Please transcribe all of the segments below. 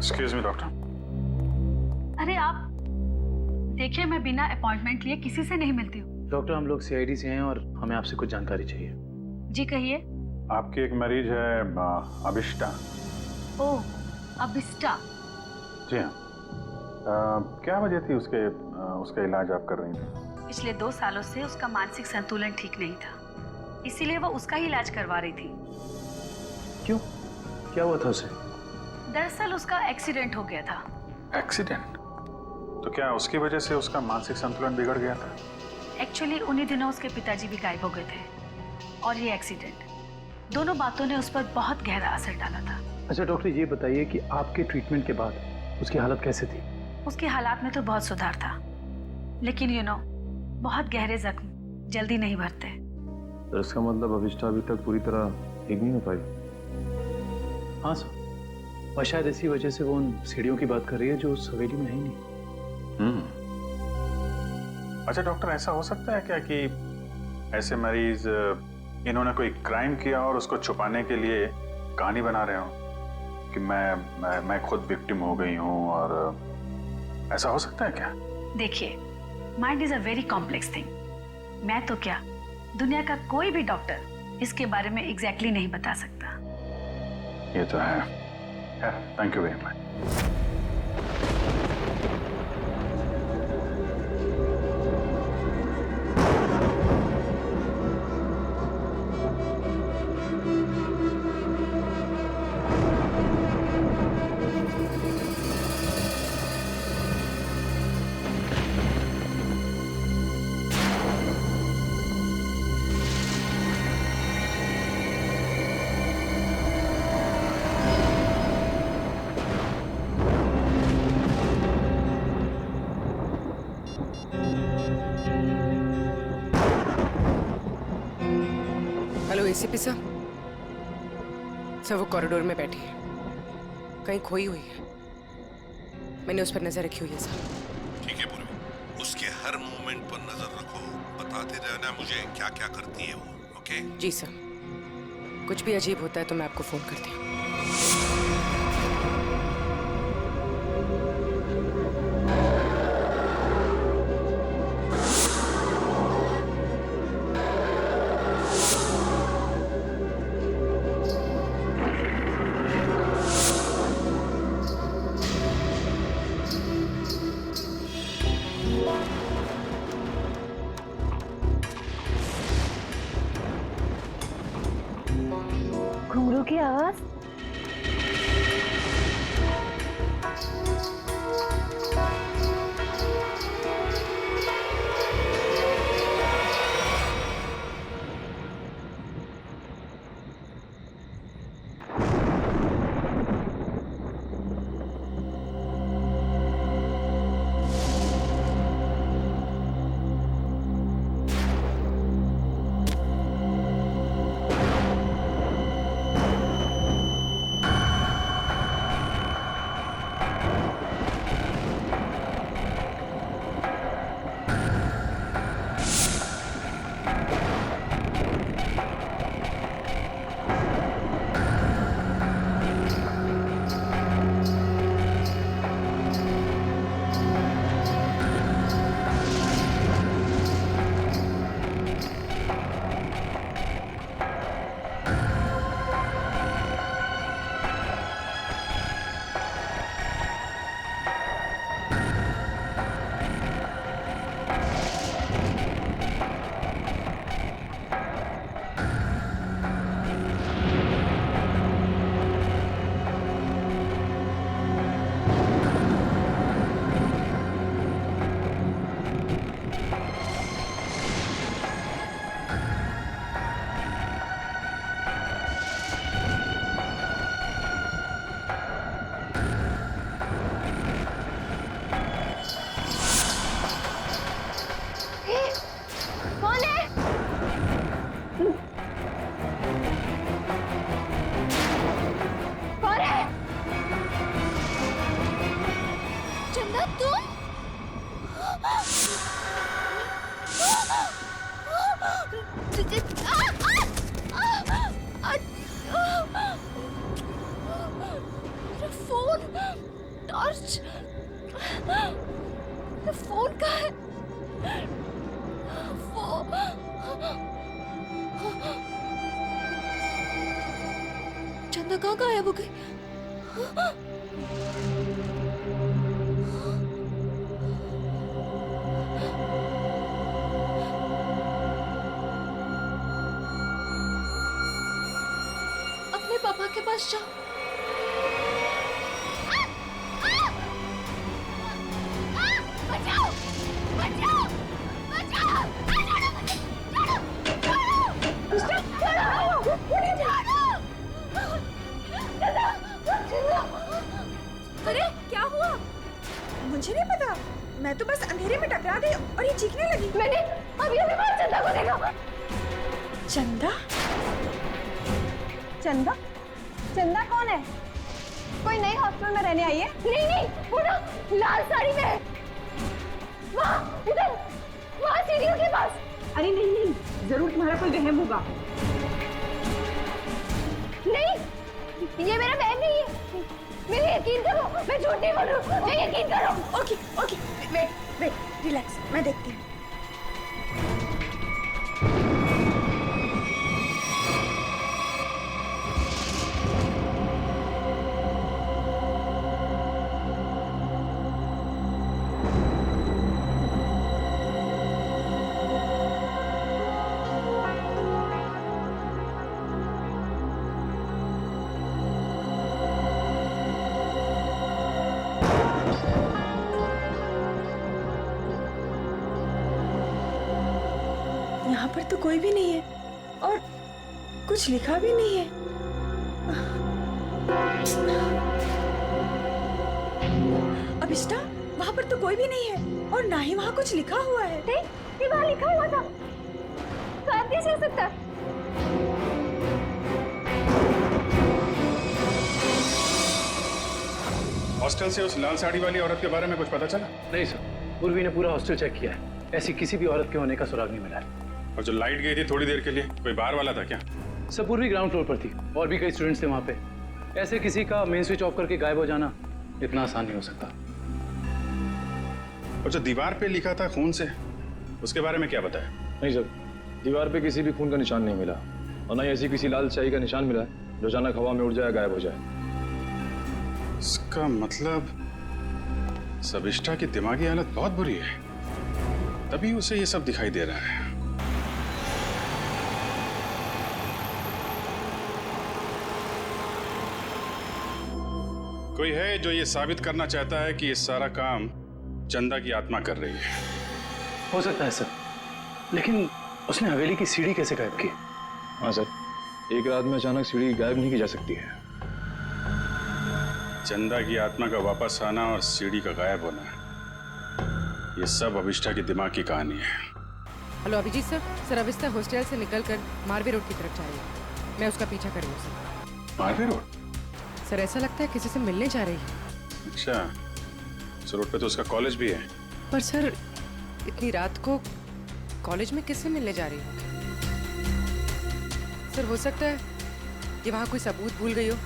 Excuse me doctor. अरे आप देखिए, मैं बिना अपॉइंटमेंट लिए किसी से नहीं मिलती हूँ। डॉक्टर, हम लोग सीआईडी से हैं और हमें आपसे कुछ जानकारी चाहिए। जी कहिए। आपकी एक मरीज है अभिष्टा। ओह, अभिष्टा। जी हाँ। क्या वजह थी उसका इलाज आप कर रही थी? पिछले 2 सालों से उसका मानसिक संतुलन ठीक नहीं था, इसीलिए वो उसका ही इलाज करवा रही थी। क्यों, क्या हुआ था उसे? दरअसल उसका एक्सीडेंट हो गया था। एक्सीडेंट? तो क्या उसकी वजह से उसका मानसिक संतुलन बिगड़ गया था? एक्चुअली उन्हीं दिनों उसके पिताजी भी गायब हो गए थे और ये एक्सीडेंट, दोनों बातों ने उस पर बहुत गहरा असर डाला था। अच्छा डॉक्टर, ये बताइए कि आपके ट्रीटमेंट के बाद उसकी हालत कैसे थी? उसके हालात में तो बहुत सुधार था, लेकिन बहुत गहरे जख्म जल्दी नहीं भरते। तो इसका मतलब अभिष्टा अभी तक पूरी तरह ठीक नहीं हो पाई? हाँ सर, और शायद इसी वजह से वो उन सीढ़ियों की बात कर रही है जो उस हवेली में है ही नहीं। अच्छा डॉक्टर, ऐसा हो सकता है क्या कि ऐसे मरीज इन्होंने कोई क्राइम किया और उसको छुपाने के लिए कहानी बना रहे हो कि मैं खुद विक्टिम हो गई हूँ, और ऐसा हो सकता है क्या? देखिए, mind is a very complex thing. मैं तो क्या, दुनिया का कोई भी डॉक्टर इसके बारे में एग्जैक्टली नहीं बता सकता। ये तो है। Thank you very much. Hello ACP sir. Sir वो कॉरिडोर में बैठी है, कहीं खोई हुई है। मैंने उस पर नजर रखी हुई है सर। ठीक है पूर्वी, उसके हर मूवमेंट पर नजर रखो, बताते रहना मुझे क्या क्या करती है वो। ओके? जी सर, कुछ भी अजीब होता है तो मैं आपको फोन करती हूँ। घुंघरू की आवाज। टॉर्च, फोन कहाँ है? चंदा कहाँ गायब हो गई? अपने पापा के पास जाओ। बचाओ! बचाओ! बचाओ! अरे क्या हुआ? मुझे नहीं पता, मैं तो बस अंधेरे में टकरा गई और ये चीखने लगी। मैंने अभी बाहर चंदा को देखा। चंदा? चंदा? चंदा कौन है? कोई नई हॉस्टल में रहने आई है? नहीं नहीं, वो ना लाल साड़ी में है। वहाँ उधर, वहाँ सीढ़ियों के पास। अरे नहीं नहीं, जरूर तुम्हारा कोई वहम होगा। नहीं, ये मेरा बहन नहीं है। मेरे यकीन करो, मैं झूठ नहीं बोल रही हूँ। मैं यकीन करो। Okay okay, wait wait, relax, मैं देखती हूँ। यहाँ पर तो कोई भी नहीं है और कुछ लिखा भी नहीं है। अभिष्टा, वहाँ पर तो कोई भी नहीं है और ना ही वहाँ कुछ लिखा हुआ है। ये वहाँ लिखा हुआ था। साथ कैसे हो सकता? हॉस्टल से उस लाल साड़ी वाली औरत के बारे में कुछ पता चला? नहीं सर, पूर्वी ने पूरा हॉस्टल चेक किया है, ऐसी किसी भी औरत के होने का सुराग नहीं मिला है। और जो लाइट गई थी थोड़ी देर के लिए, कोई बाहर वाला था क्या? सब पूर्वी ग्राउंड फ्लोर पर थी और भी कई स्टूडेंट्स थे वहाँ पे। ऐसे किसी का मेन स्विच ऑफ करके गायब हो जाना इतना आसान नहीं हो सकता। और जो दीवार पे लिखा था खून से, उसके बारे में क्या बताया? नहीं सर, दीवार पे किसी भी खून का निशान नहीं मिला और ना ही ऐसी किसी लाल स्याही का निशान मिला है जो अचानक हवा में उड़ जाए, गायब हो जाए। इसका मतलब सबिष्टा की दिमागी हालत बहुत बुरी है, तभी उसे ये सब दिखाई दे रहा है। कोई है जो ये साबित करना चाहता है कि ये सारा काम चंदा की आत्मा कर रही है। हो सकता है सर, लेकिन उसने हवेली की सीढ़ी कैसे गायब की? हाँ सर, एक रात में अचानक सीढ़ी गायब नहीं की जा सकती है। चंदा की आत्मा का वापस आना और सीढ़ी का गायब होना, ये सब अभिष्टा की दिमाग की कहानी है। Hello Abhijit sir, sir Abhishta hostel से निकलकर मारवे रोड की तरफ जा रही है। मैं उसका पीछा कर रही हूँ सर। मारवे रोड? सर ऐसा लगता है किसी से मिलने जा रही है। अच्छा, उस रोड पे तो उसका कॉलेज भी है। पर सर इतनी रात को कॉलेज में किससे मिलने जा रही है? सर हो सकता है कि वहाँ कोई सबूत भूल गई हो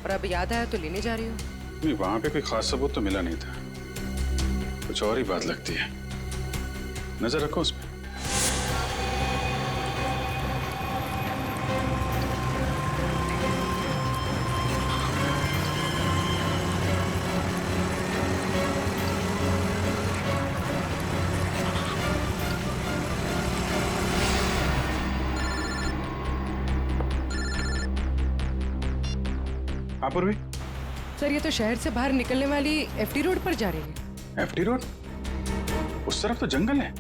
और अब याद आया तो लेने जा रही हो। नहीं, वहां पे कोई खास सबूत तो मिला नहीं था, कुछ और ही बात लगती है। नजर रखो उस पर। हाँ पूर्वी। सर ये तो शहर से बाहर निकलने वाली एफडी रोड पर जा रही है। FD road? उस तरफ तो जंगल है।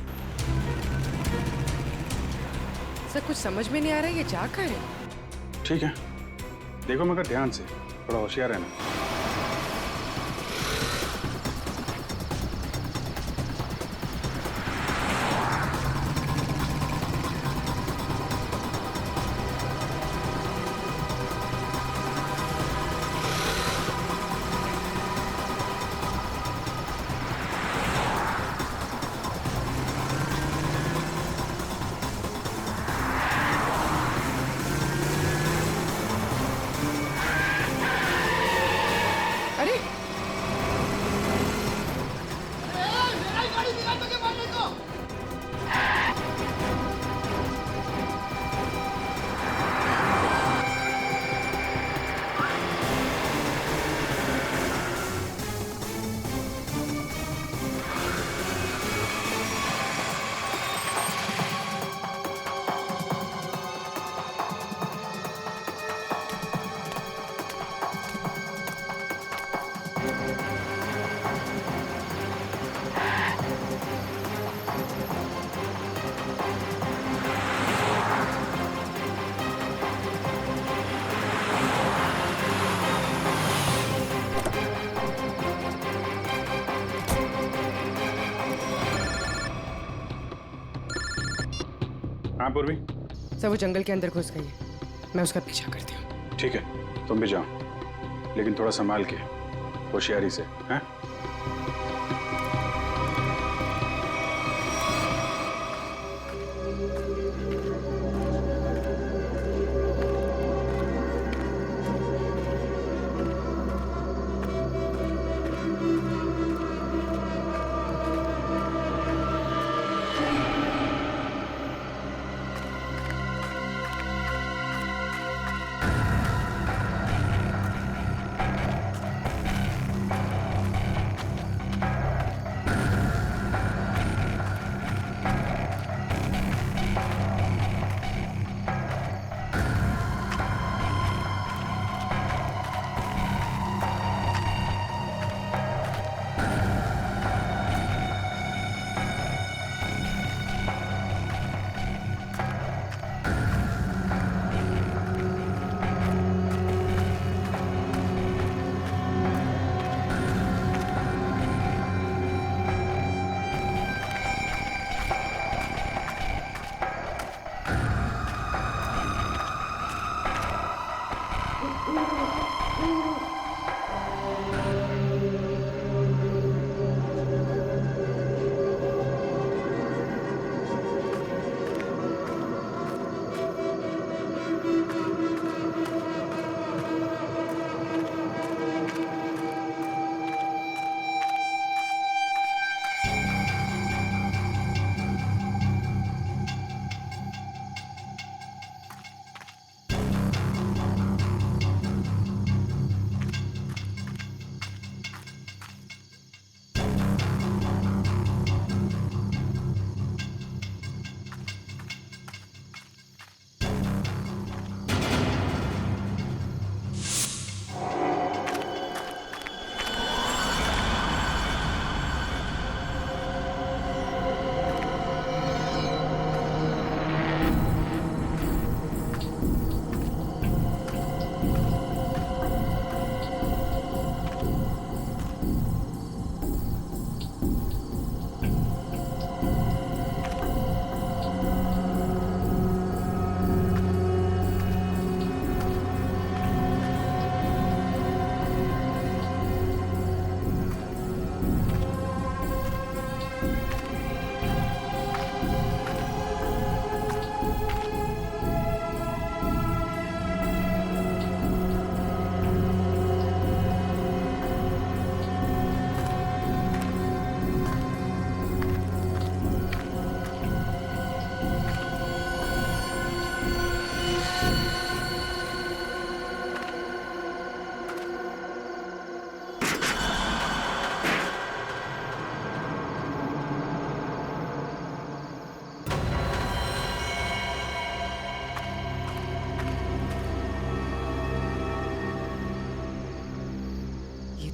सर कुछ समझ में नहीं आ रहा है ये जा कहाँ है। ठीक है, देखो मगर ध्यान से, थोड़ा होशियार रहना। कहाँ पूर्वी? सर वो जंगल के अंदर घुस गई है, मैं उसका पीछा करती हूँ। ठीक है, तुम भी जाओ, लेकिन थोड़ा संभाल के, होशियारी से, हैं?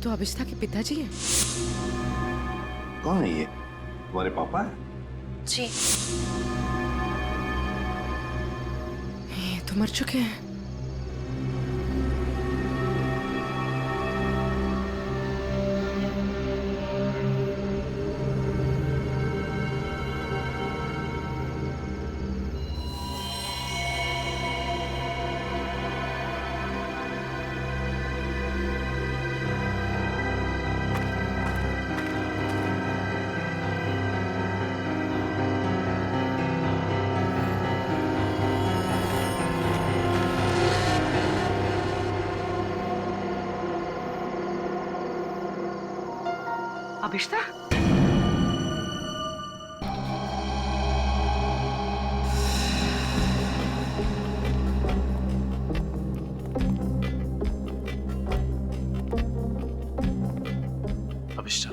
तो अभिष्ठा के पिताजी हैं। कौन है ये? तुम्हारे पापा है? जी। ये तो मर चुके हैं। अभिष्ठा? अभिष्ठा,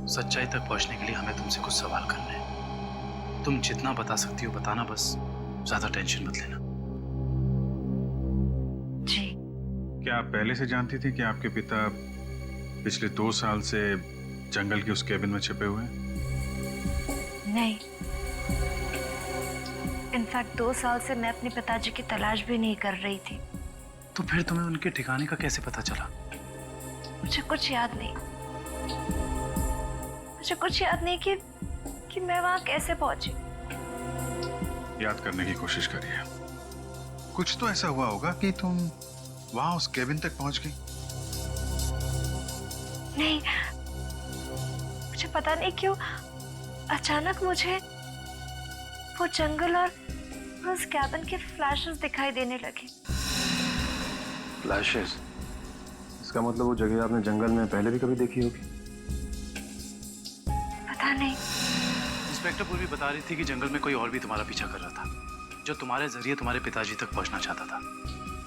सच्चाई तक पहुंचने के लिए हमें तुमसे कुछ सवाल करने हैं। तुम जितना बता सकती हो बताना, बस ज्यादा टेंशन मत लेना। जी। क्या आप पहले से जानती थी कि आपके पिता पिछले 2 साल से जंगल के उस केबिन में छिपे हुए हैं? नहीं, इनफैक्ट 2 साल से मैं अपने पिताजी की तलाश भी नहीं कर रही थी। तो फिर तुम्हें उनके ठिकाने का कैसे पता चला? मुझे कुछ याद नहीं। मुझे कुछ याद नहीं कि मैं वहां कैसे पहुंची। याद करने की कोशिश करिए। कुछ तो ऐसा हुआ होगा कि तुम वहां उस केबिन तक पहुंच गई। नहीं, मुझे पता नहीं क्यों अचानक मुझे वो जंगल और उस कैबिन के फ्लैशेस दिखाई देने लगे। फ्लैशेस? इसका मतलब वो जगह आपने जंगल में पहले भी कभी देखी होगी। पता नहीं। इंस्पेक्टर पूर्वी बता रही थी कि जंगल में कोई और भी तुम्हारा पीछा कर रहा था, जो तुम्हारे जरिए तुम्हारे पिताजी तक पहुंचना चाहता था।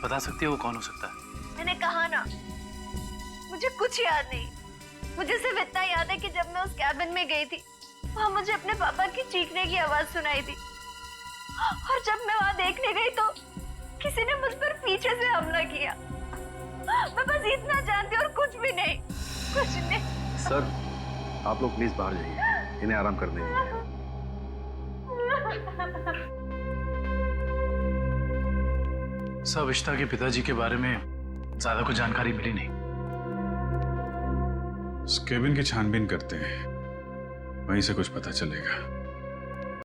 बता सकती है वो कौन हो सकता है? मैंने कहा ना, मुझे कुछ याद नहीं। मुझे सिर्फ इतना याद है कि जब मैं उस कैबिन में गई थी, वहां मुझे अपने पापा की चीखने की आवाज सुनाई दी, और जब मैं वहां देखने गई तो किसी ने मुझ पर पीछे से हमला किया। मैं बस इतना जानती हूँ और कुछ भी नहीं, कुछ नहीं। सर, आप लोग प्लीज बाहर जाइए, इन्हें आराम करने दीजिए। सब इश्ता के पिताजी के बारे में ज्यादा कुछ जानकारी मिली नहीं। उस केबिन की छानबीन करते हैं, वहीं से कुछ पता चलेगा।